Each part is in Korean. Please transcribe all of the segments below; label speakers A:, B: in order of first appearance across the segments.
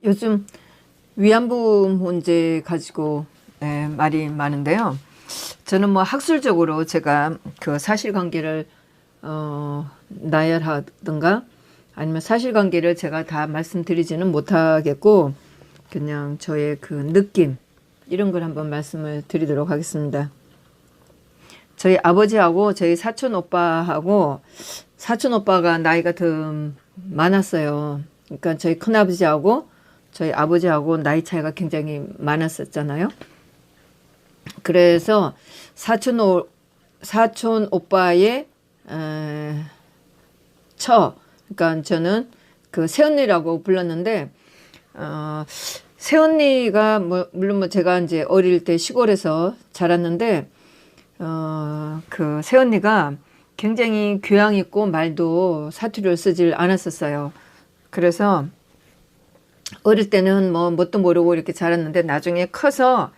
A: 요즘 위안부 문제 가지고 말이 많은데요. 저는 뭐 학술적으로 제가 그 사실관계를 나열하든가 아니면 사실관계를 제가 다 말씀드리지는 못하겠고 그냥 저의 그 느낌 이런 걸 한번 말씀을 드리도록 하겠습니다. 저희 아버지하고 저희 사촌 오빠하고 사촌 오빠가 나이가 더 많았어요. 그러니까 저희 큰아버지하고 저희 아버지하고 나이 차이가 굉장히 많았었잖아요. 그래서 사촌 오빠의 그러니까 저는 그 새언니라고 불렀는데 새언니가 물론 뭐 제가 이제 어릴 때 시골에서 자랐는데 그 새언니가 굉장히 교양 있고 말도 사투리를 쓰질 않았었어요. 그래서 어릴 때는 뭐 뭣도 모르고 이렇게 자랐는데 나중에 커서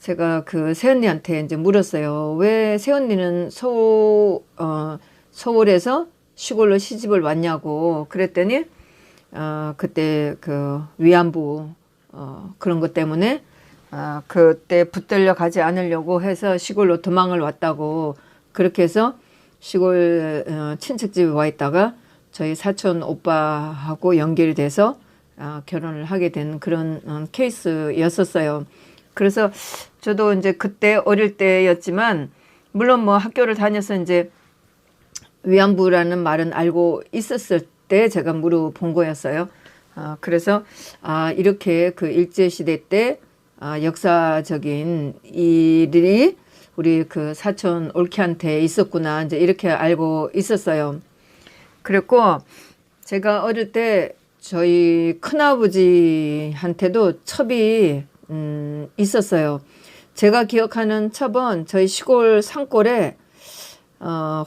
A: 제가 그 새언니한테 이제 물었어요. 왜 새언니는 서울에서 시골로 시집을 왔냐고. 그랬더니 그때 그 위안부 그런 것 때문에 그때 붙들려 가지 않으려고 해서 시골로 도망을 왔다고. 그렇게 해서 시골 친척집에 와 있다가 저희 사촌 오빠하고 연결이 돼서 결혼을 하게 된 그런 케이스였었어요. 그래서 저도 이제 그때 어릴 때였지만 물론 뭐 학교를 다녀서 이제 위안부라는 말은 알고 있었을 때 제가 물어본 거였어요. 그래서 이렇게 그 일제시대 때 역사적인 일이 우리 그 사촌 올케한테 있었구나 이제 이렇게 알고 있었어요. 그랬고 제가 어릴 때 저희 큰아버지한테도 첩이 있었어요. 제가 기억하는 첩은 저희 시골 산골에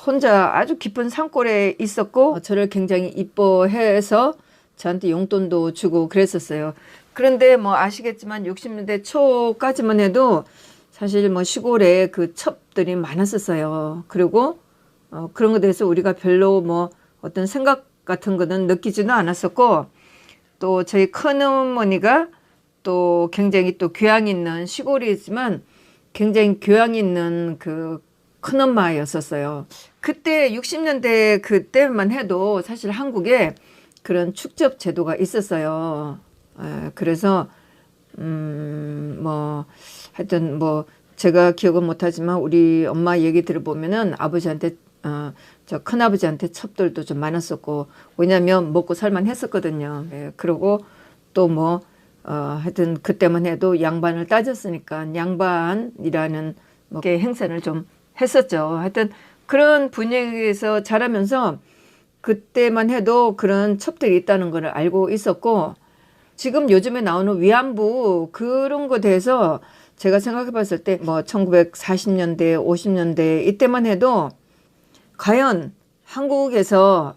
A: 혼자 아주 깊은 산골에 있었고 저를 굉장히 이뻐해서 저한테 용돈도 주고 그랬었어요. 그런데 뭐 아시겠지만 60년대 초까지만 해도 사실 뭐 시골에 그 첩들이 많았었어요. 그리고 그런 것에 대해서 우리가 별로 뭐 어떤 생각 같은 거는 느끼지는 않았었고 또 저희 큰어머니가 또 굉장히 또 교양 있는 시골이지만 굉장히 교양 있는 그 큰엄마였었어요. 그때 60년대 그때만 해도 사실 한국에 그런 축적 제도가 있었어요. 그래서 뭐 하여튼 뭐 제가 기억은 못하지만 우리 엄마 얘기 들어보면은 아버지한테 저 큰아버지한테 첩들도 좀 많았었고 왜냐면 먹고 살만 했었거든요. 그리고 또 뭐 하여튼 그때만 해도 양반을 따졌으니까 양반이라는 뭐 행세를 좀 했었죠. 하여튼 그런 분위기에서 자라면서 그때만 해도 그런 첩들이 있다는 걸 알고 있었고 지금 요즘에 나오는 위안부 그런 거에 대해서 제가 생각해 봤을 때 뭐 1940년대 50년대 이때만 해도 과연 한국에서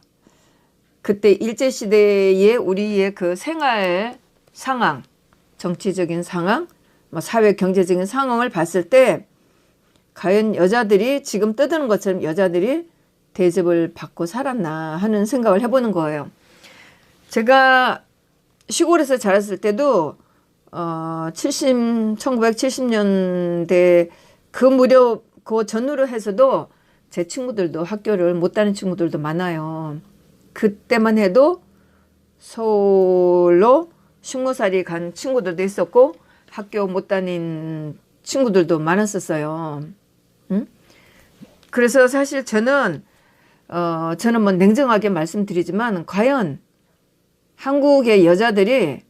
A: 그때 일제시대의 우리의 그 생활 상황, 정치적인 상황, 뭐 사회 경제적인 상황을 봤을 때 과연 여자들이 지금 떠드는 것처럼 여자들이 대접을 받고 살았나 하는 생각을 해보는 거예요. 제가 시골에서 자랐을 때도 1970년대 그 무렵 그 전후로 해서도 제 친구들도 학교를 못 다닌 친구들도 많아요. 그때만 해도 서울로 식모살이 간 친구들도 있었고 학교 못 다닌 친구들도 많았었어요. 그래서 사실 저는 뭐 냉정하게 말씀드리지만 과연 한국의 여자들이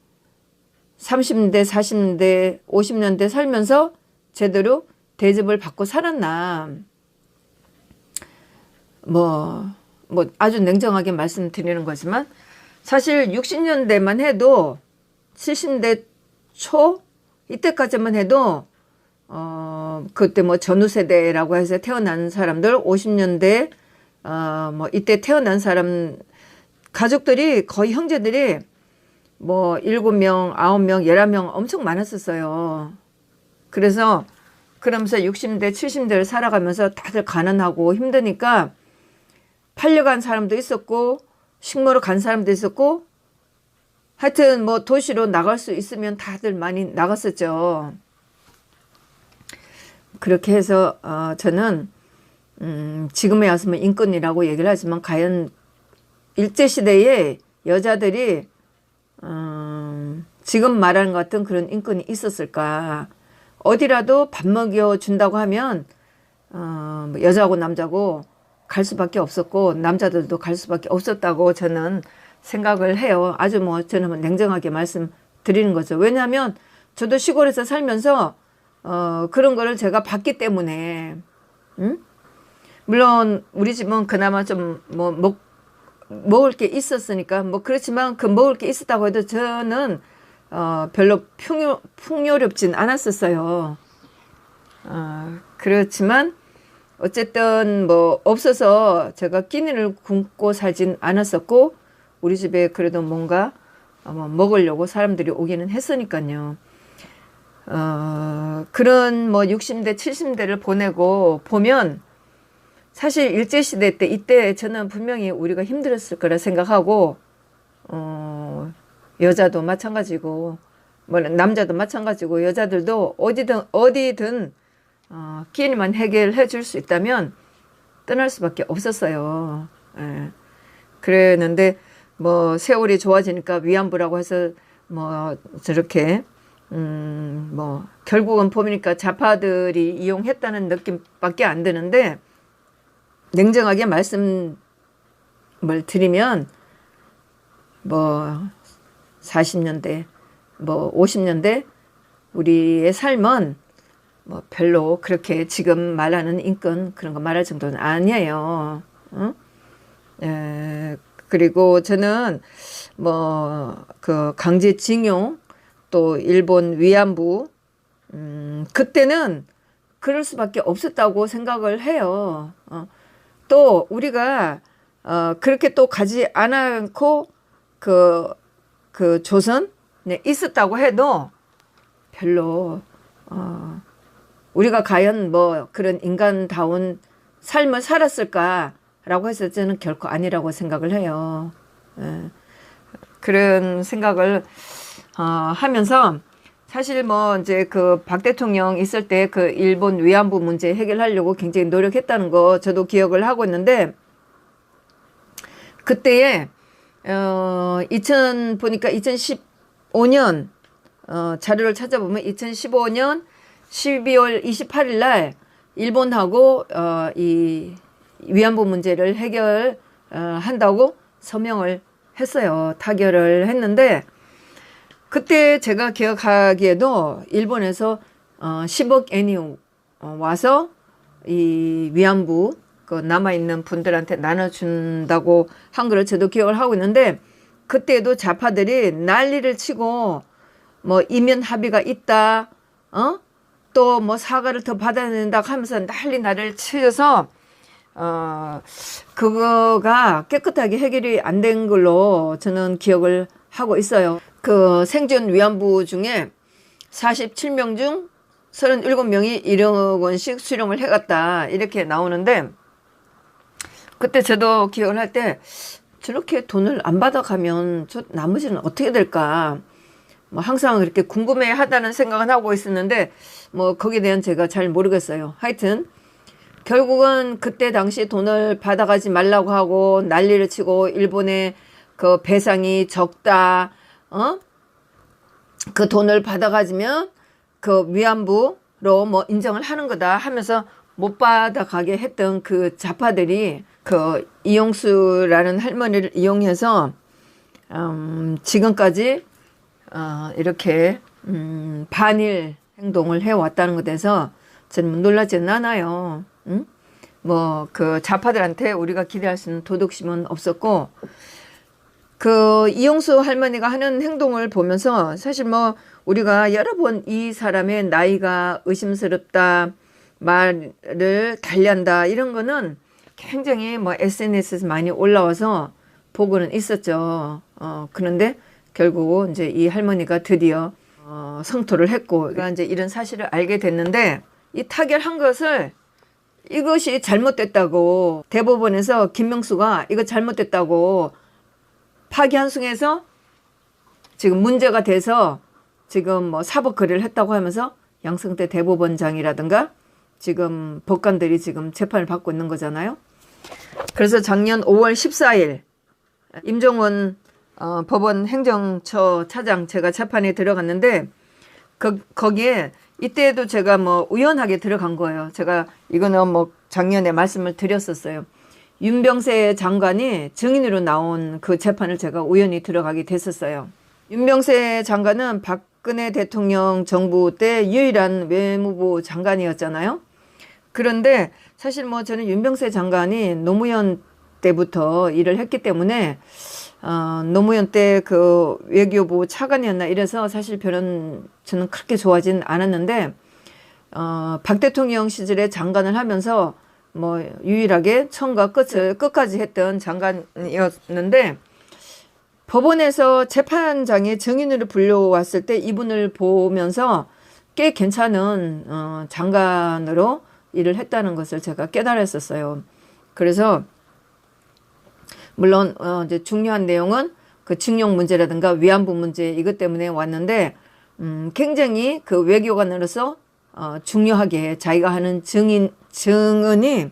A: 30년대, 40년대, 50년대 살면서 제대로 대접을 받고 살았나 뭐 아주 냉정하게 말씀드리는 거지만 사실 60년대만 해도 70년대 초 이때까지만 해도 그때 뭐 전후 세대라고 해서 태어난 사람들 50년대 뭐 이때 태어난 사람 가족들이 거의 형제들이 뭐 7명, 9명, 11명 엄청 많았었어요. 그래서 그러면서 60대, 70대를 살아가면서 다들 가난하고 힘드니까 팔려간 사람도 있었고 식모로 간 사람도 있었고 하여튼 뭐 도시로 나갈 수 있으면 다들 많이 나갔었죠. 그렇게 해서 저는 지금에 와서는 인권이라고 얘기를 하지만 과연 일제시대에 여자들이 지금 말하는 것 같은 그런 인권이 있었을까. 어디라도 밥 먹여준다고 하면 여자고 남자고 갈 수밖에 없었고 남자들도 갈 수밖에 없었다고 저는 생각을 해요. 아주 뭐 저는 냉정하게 말씀드리는 거죠. 왜냐하면 저도 시골에서 살면서 그런 거를 제가 봤기 때문에 물론 우리 집은 그나마 좀 뭐 먹을 게 있었으니까 뭐 그렇지만 그 먹을 게 있었다고 해도 저는 별로 풍요롭진 않았었어요. 그렇지만 어쨌든 뭐 없어서 제가 끼니를 굶고 살진 않았었고 우리 집에 그래도 뭔가 먹으려고 사람들이 오기는 했으니까요. 그런 뭐 60대 70대를 보내고 보면 사실 일제시대 때 이때 저는 분명히 우리가 힘들었을 거라 생각하고 여자도 마찬가지고 뭐 남자도 마찬가지고 여자들도 어디든 끼니만 해결해 줄 수 있다면 떠날 수밖에 없었어요. 예. 그랬는데 뭐 세월이 좋아지니까 위안부라고 해서 뭐 저렇게 뭐 결국은 보니까 좌파들이 이용했다는 느낌밖에 안 드는데 냉정하게 말씀을 드리면 뭐 40년대 뭐 50년대 우리의 삶은 뭐 별로 그렇게 지금 말하는 인권 그런 거 말할 정도는 아니에요. 응? 그리고 저는 뭐 그 강제징용 또 일본 위안부 그때는 그럴 수밖에 없었다고 생각을 해요. 또 우리가 그렇게 또 가지 않고 그 조선에 있었다고 해도 별로 우리가 과연 뭐 그런 인간다운 삶을 살았을까라고 해서 저는 결코 아니라고 생각을 해요. 그런 생각을 하면서 사실 뭐 이제 그 박 대통령 있을 때 그 일본 위안부 문제 해결하려고 굉장히 노력했다는 거 저도 기억을 하고 있는데 그때에 보니까 2015년 자료를 찾아보면 2015년 12월 28일 날 일본하고 이 위안부 문제를 해결한다고 서명을 했어요. 타결을 했는데 그때 제가 기억하기에도 일본에서 10억 엔이 와서 이 위안부 그 남아있는 분들한테 나눠준다고 한 거를 저도 기억을 하고 있는데 그때도 좌파들이 난리를 치고 뭐 이면 합의가 있다 또 뭐 사과를 더 받아야 된다 하면서 난리 나를 치셔서 그거가 깨끗하게 해결이 안 된 걸로 저는 기억을 하고 있어요. 그 생존 위안부 중에 47명 중 37명이 1억 원씩 수령을 해갔다 이렇게 나오는데 그때 저도 기억을 할 때 저렇게 돈을 안 받아가면 저 나머지는 어떻게 될까 뭐 항상 그렇게 궁금해 하다는 생각은 하고 있었는데 뭐 거기에 대한 제가 잘 모르겠어요. 하여튼 결국은 그때 당시 돈을 받아가지 말라고 하고 난리를 치고 일본의 그 배상이 적다 그 돈을 받아가지면 그 위안부로 뭐 인정을 하는 거다 하면서 못 받아가게 했던 그 좌파들이 그 이용수라는 할머니를 이용해서 지금까지 이렇게 반일 행동을 해왔다는 것에서 저는 놀라지는 않아요. 뭐 그 좌파들한테 우리가 기대할 수 있는 도덕심은 없었고 그 이용수 할머니가 하는 행동을 보면서 사실 뭐 우리가 여러 번 이 사람의 나이가 의심스럽다 말을 달리한다 이런 거는 굉장히 뭐 SNS에서 많이 올라와서 보고는 있었죠. 그런데 결국 이제 이 할머니가 드디어 성토를 했고 그러니까 이제 이런 사실을 알게 됐는데 이 타결한 것을 이것이 잘못됐다고 대법원에서 김명수가 이거 잘못됐다고 파기환송해서 지금 문제가 돼서 지금 뭐 사법 거래를 했다고 하면서 양승태 대법원장이라든가 지금 법관들이 지금 재판을 받고 있는 거잖아요. 그래서 작년 5월 14일 임종원 법원 행정처 차장 제가 재판에 들어갔는데 거기에 이때도 제가 뭐 우연하게 들어간 거예요. 제가 이거는 뭐 작년에 말씀을 드렸었어요. 윤병세 장관이 증인으로 나온 그 재판을 제가 우연히 들어가게 됐었어요. 윤병세 장관은 박근혜 대통령 정부 때 유일한 외무부 장관이었잖아요. 그런데 사실 뭐 저는 윤병세 장관이 노무현 때부터 일을 했기 때문에 노무현 때 그 외교부 차관이었나 이래서 사실 저는 그렇게 좋아하진 않았는데 박 대통령 시절에 장관을 하면서 뭐 유일하게 처음과 끝까지 했던 장관이었는데 법원에서 재판장에 증인으로 불려왔을 때 이분을 보면서 꽤 괜찮은 장관으로 일을 했다는 것을 제가 깨달았었어요. 그래서 물론 이제 중요한 내용은 그 징용 문제라든가 위안부 문제 이것 때문에 왔는데 굉장히 그 외교관으로서 중요하게 자기가 하는 증언이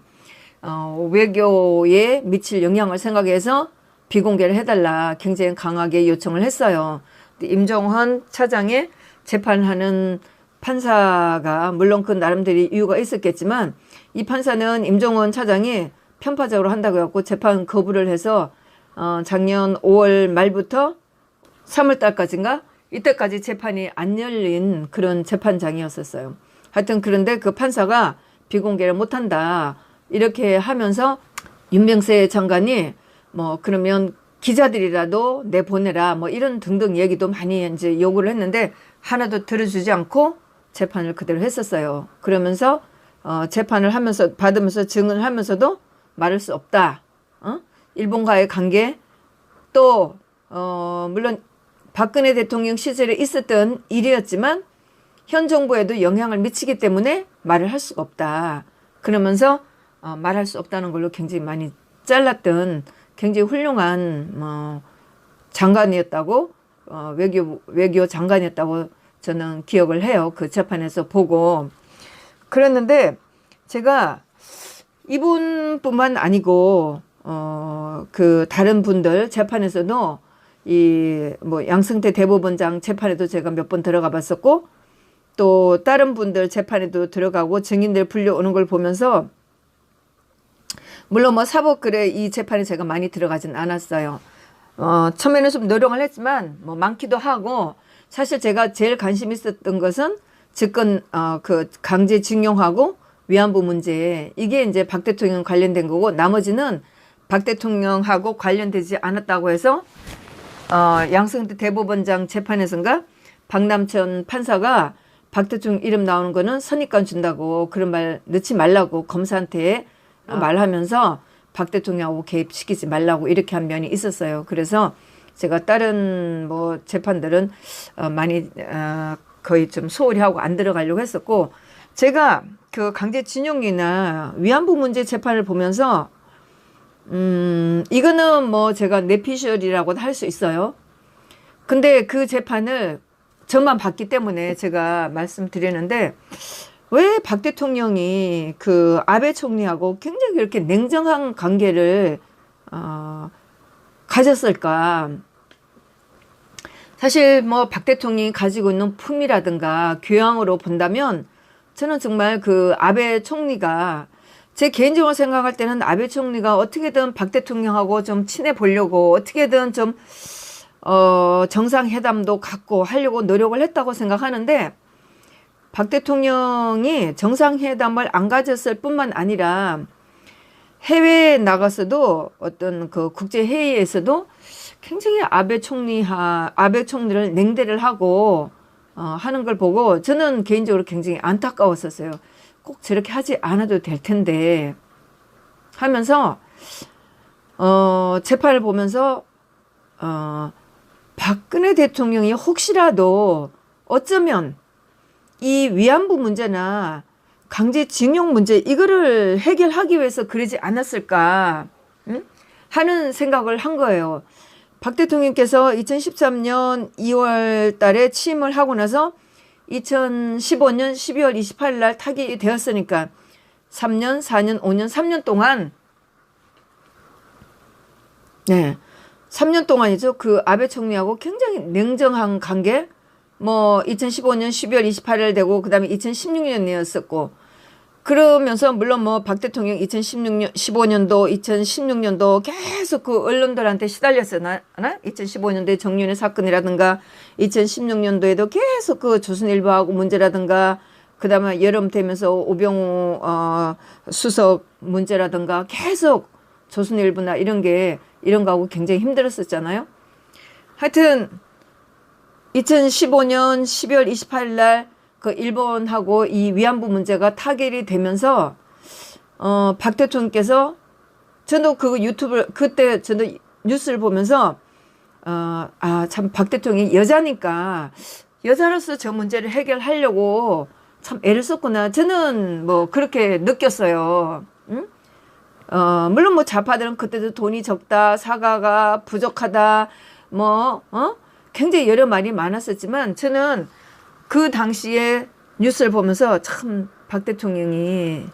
A: 외교에 미칠 영향을 생각해서 비공개를 해달라 굉장히 강하게 요청을 했어요. 임종원 차장의 재판하는 판사가 물론 그 나름대로 이유가 있었겠지만 이 판사는 임종원 차장이 편파적으로 한다고 해갖고 재판 거부를 해서 작년 5월 말부터 3월 달까지인가 이때까지 재판이 안 열린 그런 재판장이었었어요. 하여튼 그런데 그 판사가 비공개를 못한다 이렇게 하면서 윤병세 장관이 뭐 그러면 기자들이라도 내보내라 뭐 이런 등등 얘기도 많이 이제 요구를 했는데 하나도 들어주지 않고 재판을 그대로 했었어요. 그러면서 재판을 하면서 받으면서 증언을 하면서도 말할 수 없다. 일본과의 관계 또 물론 박근혜 대통령 시절에 있었던 일이었지만 현 정부에도 영향을 미치기 때문에 말을 할 수가 없다. 그러면서 말할 수 없다는 걸로 굉장히 많이 잘랐던 굉장히 훌륭한 장관이었다고 외교 장관이었다고 저는 기억을 해요. 그 재판에서 보고 그랬는데 제가 이분뿐만 아니고 그 다른 분들 재판에서도 이 뭐 양승태 대법원장 재판에도 제가 몇 번 들어가 봤었고 또 다른 분들 재판에도 들어가고 증인들 불려오는 걸 보면서 물론 뭐 사법거래 이 재판에 제가 많이 들어가진 않았어요. 처음에는 좀 노력을 했지만 뭐 많기도 하고 사실 제가 제일 관심 있었던 것은 집권 그 강제징용하고 위안부 문제 이게 이제 박 대통령 관련된 거고 나머지는 박 대통령하고 관련되지 않았다고 해서 양승태 대법원장 재판에서인가 박남천 판사가 박 대통령 이름 나오는 거는 선입관 준다고 그런 말 넣지 말라고 검사한테 말하면서 박 대통령하고 개입시키지 말라고 이렇게 한 면이 있었어요. 그래서 제가 다른 뭐 재판들은 많이 거의 좀 소홀히 하고 안 들어가려고 했었고 제가 그 강제징용이나 위안부 문제 재판을 보면서 이거는 뭐 제가 내피셜이라고 할 수 있어요. 근데 그 재판을 저만 봤기 때문에 제가 말씀드리는데 왜 박 대통령이 그 아베 총리하고 굉장히 이렇게 냉정한 관계를 가졌을까? 사실 뭐 박 대통령이 가지고 있는 품이라든가 교양으로 본다면 저는 정말 그 아베 총리가 제 개인적으로 생각할 때는 아베 총리가 어떻게든 박 대통령하고 좀 친해 보려고 어떻게든 좀 정상회담도 갖고 하려고 노력을 했다고 생각하는데 박 대통령이 정상회담을 안 가졌을 뿐만 아니라 해외에 나가서도 어떤 그 국제회의에서도 굉장히 아베 총리를 냉대를 하고 하는 걸 보고 저는 개인적으로 굉장히 안타까웠었어요. 꼭 저렇게 하지 않아도 될 텐데 하면서 재판을 보면서 박근혜 대통령이 혹시라도 어쩌면 이 위안부 문제나 강제징용 문제 이거를 해결하기 위해서 그러지 않았을까 하는 생각을 한 거예요. 박 대통령께서 2013년 2월 달에 취임을 하고 나서 2015년 12월 28일 날 타결이 되었으니까 3년, 4년, 5년, 3년 동안, 네, 3년 동안이죠. 그 아베 총리하고 굉장히 냉정한 관계, 뭐 2015년 12월 28일 되고 그다음에 2016년이었었고, 그러면서 물론 뭐 박 대통령 2016년 15년도 2016년도 계속 그 언론들한테 시달렸었나? 2015년도에 정윤회 사건이라든가 2016년도에도 계속 그 조선일보하고 문제라든가 그다음에 여름 되면서 오병우 수석 문제라든가 계속 조선일보나 이런 거하고 굉장히 힘들었었잖아요. 하여튼 2015년 12월 28일 날 그 일본하고 이 위안부 문제가 타결이 되면서 박 대통령께서, 저도 그 유튜브 그때 저도 뉴스를 보면서 참 박 대통령이 여자니까 여자로서 저 문제를 해결하려고 참 애를 썼구나, 저는 뭐 그렇게 느꼈어요. 응? 물론 뭐 좌파들은 그때도 돈이 적다, 사과가 부족하다, 뭐 굉장히 여러 말이 많았었지만 저는 그 당시에 뉴스를 보면서 참 박 대통령이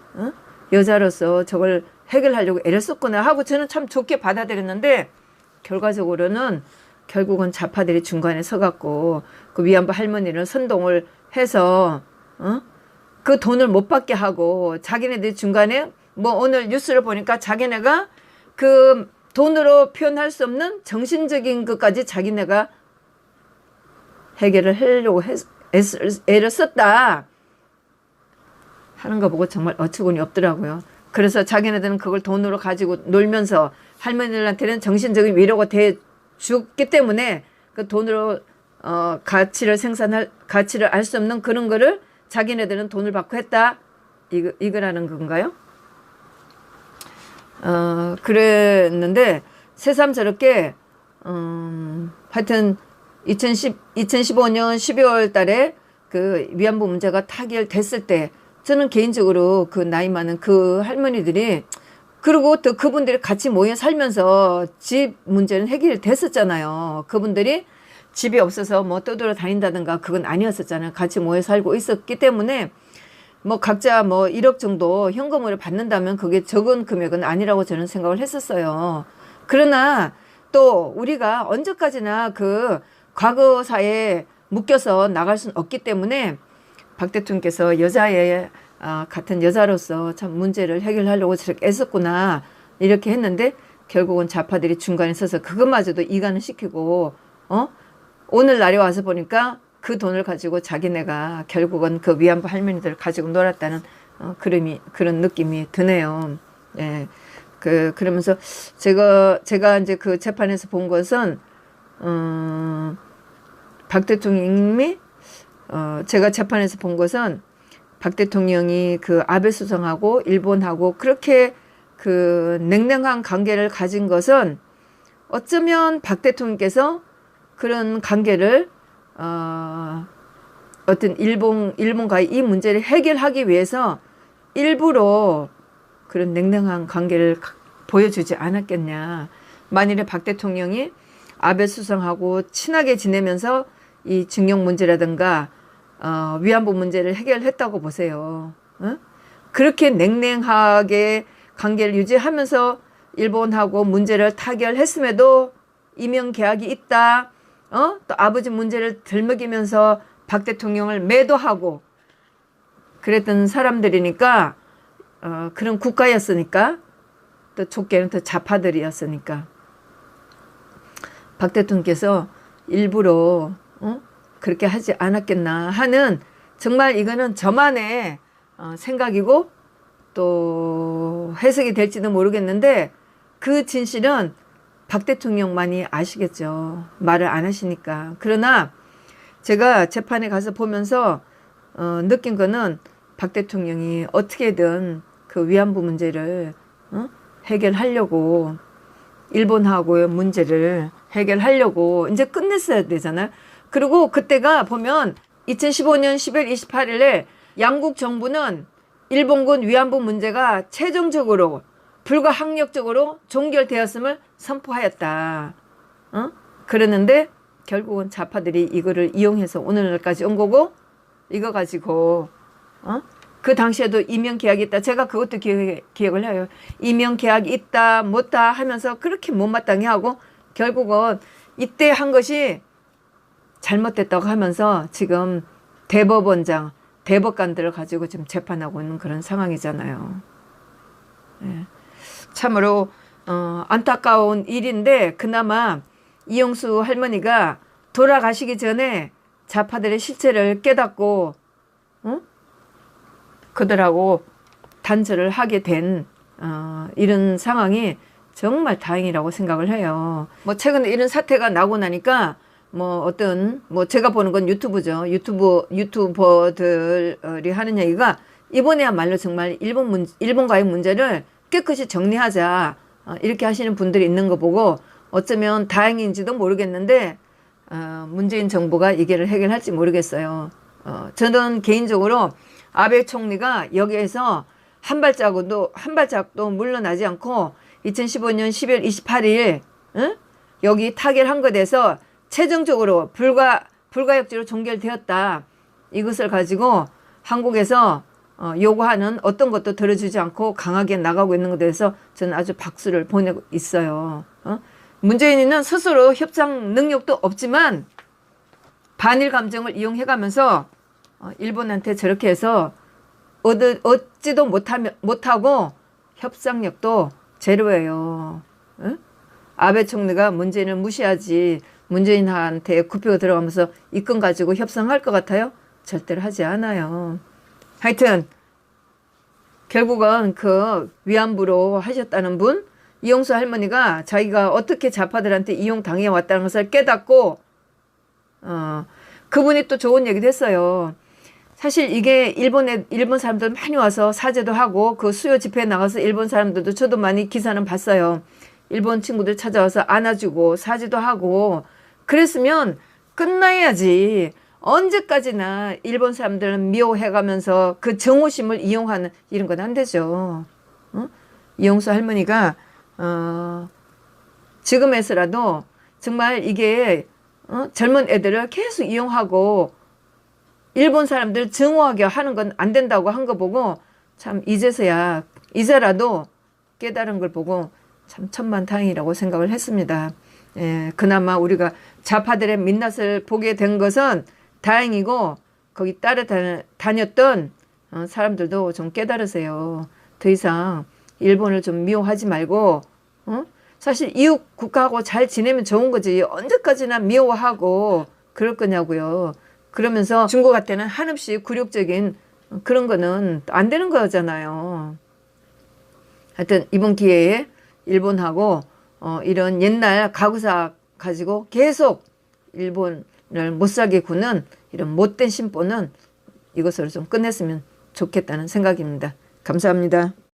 A: 여자로서 저걸 해결하려고 애를 썼구나 하고 저는 참 좋게 받아들였는데, 결과적으로는 결국은 좌파들이 중간에 서갖고 그 위안부 할머니를 선동을 해서 그 돈을 못 받게 하고, 자기네들이 중간에 뭐 오늘 뉴스를 보니까 자기네가 그 돈으로 표현할 수 없는 정신적인 것까지 자기네가 해결을 하려고 애를 썼다 하는 거 보고 정말 어처구니 없더라고요. 그래서 자기네들은 그걸 돈으로 가지고 놀면서 할머니들한테는 정신적인 위로가 돼 줬기 때문에 그 돈으로 가치를 알 수 없는 그런 거를 자기네들은 돈을 받고 했다, 이거라는 건가요? 그랬는데 새삼스럽게 하여튼 2015년 12월 달에 그 위안부 문제가 타결됐을 때 저는 개인적으로 그 나이 많은 그 할머니들이, 그리고 또 그분들이 같이 모여 살면서 집 문제는 해결이 됐었잖아요. 그분들이 집이 없어서 뭐 떠돌아 다닌다든가 그건 아니었었잖아요. 같이 모여 살고 있었기 때문에 뭐 각자 뭐 1억 정도 현금으로 받는다면 그게 적은 금액은 아니라고 저는 생각을 했었어요. 그러나 또 우리가 언제까지나 그 과거사에 묶여서 나갈 수는 없기 때문에 박 대통령께서 여자의 같은 여자로서 참 문제를 해결하려고 저렇게 애썼구나 이렇게 했는데, 결국은 좌파들이 중간에 서서 그것마저도 이간을 시키고 오늘날에 와서 보니까 그 돈을 가지고 자기네가 결국은 그 위안부 할머니들을 가지고 놀았다는 그런 느낌이 드네요. 예. 그러면서 제가 이제 그 재판에서 본 것은 박 대통령이 제가 재판에서 본 것은 박 대통령이 그 아베 수상하고 일본하고 그렇게 그 냉랭한 관계를 가진 것은 어쩌면 박 대통령께서 그런 관계를 어떤 일본과의 이 문제를 해결하기 위해서 일부러 그런 냉랭한 관계를 보여주지 않았겠냐. 만일에 박 대통령이 아베 수상하고 친하게 지내면서 이 징용 문제라든가 위안부 문제를 해결했다고 보세요. 그렇게 냉랭하게 관계를 유지하면서 일본하고 문제를 타결했음에도 이명계약이 있다. 또 아버지 문제를 들먹이면서 박 대통령을 매도하고 그랬던 사람들이니까, 그런 국가였으니까, 또 좁게는 또 좌파들이었으니까 박 대통령께서 일부러 그렇게 하지 않았겠나 하는, 정말 이거는 저만의 생각이고 또 해석이 될지도 모르겠는데, 그 진실은 박 대통령만이 아시겠죠. 말을 안 하시니까. 그러나 제가 재판에 가서 보면서 느낀 거는 박 대통령이 어떻게든 그 위안부 문제를 해결하려고, 일본하고의 문제를 해결하려고 이제 끝냈어야 되잖아요. 그리고 그때가 보면 2015년 10월 28일에 양국 정부는 일본군 위안부 문제가 최종적으로 불가항력적으로 종결되었음을 선포하였다. 그러는데 결국은 좌파들이 이거를 이용해서 오늘날까지 온 거고, 이거 가지고 그 당시에도 이명 계약이 있다. 제가 그것도 기억을 해요. 이명 계약이 있다 못다 하면서 그렇게 못마땅해 하고 결국은 이때 한 것이 잘못됐다고 하면서 지금 대법원장, 대법관들을 가지고 지금 재판하고 있는 그런 상황이잖아요. 예. 참으로 안타까운 일인데 그나마 이용수 할머니가 돌아가시기 전에 좌파들의 실체를 깨닫고 그들하고 단절을 하게 된 이런 상황이 정말 다행이라고 생각을 해요. 뭐 최근에 이런 사태가 나고 나니까 뭐 어떤 뭐 제가 보는 건 유튜브죠. 유튜버들이 하는 얘기가 이번에야말로 정말 일본과의 문제를 깨끗이 정리하자 이렇게 하시는 분들이 있는 거 보고 어쩌면 다행인지도 모르겠는데 문재인 정부가 이게를 해결할지 모르겠어요. 저는 개인적으로 아베 총리가 여기에서 한 발짝도 물러나지 않고 2015년 12월 28일 여기 타결한 것에서 최종적으로 불가역적으로 종결되었다. 이것을 가지고 한국에서 요구하는 어떤 것도 들어주지 않고 강하게 나가고 있는 것에 대해서 저는 아주 박수를 보내고 있어요. 문재인은 스스로 협상 능력도 없지만 반일 감정을 이용해가면서 일본한테 저렇게 해서 얻지도 못하고 협상력도 제로예요. 아베 총리가 문재인을 무시하지 문재인한테 굽히고 들어가면서 이권 가지고 협상할 것 같아요? 절대로 하지 않아요. 하여튼 결국은 그 위안부로 하셨다는 분 이용수 할머니가 자기가 어떻게 좌파들한테 이용당해 왔다는 것을 깨닫고 그분이 또 좋은 얘기도 했어요. 사실 이게 일본 사람들 많이 와서 사죄도 하고 그 수요 집회에 나가서 일본 사람들도 저도 많이 기사는 봤어요. 일본 친구들 찾아와서 안아주고 사죄도 하고 그랬으면 끝나야지. 언제까지나 일본 사람들은 미워해가면서 그 정오심을 이용하는 이런 건 안 되죠. 이용수 할머니가 지금에서라도 정말 이게 젊은 애들을 계속 이용하고 일본 사람들 증오하게 하는 건 안 된다고 한 거 보고 참 이제라도 깨달은 걸 보고 참 천만다행이라고 생각을 했습니다. 예, 그나마 우리가 좌파들의 민낯을 보게 된 것은 다행이고 거기 따라다녔던 사람들도 좀 깨달으세요. 더 이상 일본을 좀 미워하지 말고 사실 이웃 국가하고 잘 지내면 좋은 거지 언제까지나 미워하고 그럴 거냐고요. 그러면서 중국한테는 한없이 굴욕적인 그런 거는 안 되는 거잖아요. 하여튼 이번 기회에 일본하고 이런 옛날 가구사 가지고 계속 일본을 못살게 구는 이런 못된 심보는 이것으로 좀 끝냈으면 좋겠다는 생각입니다. 감사합니다.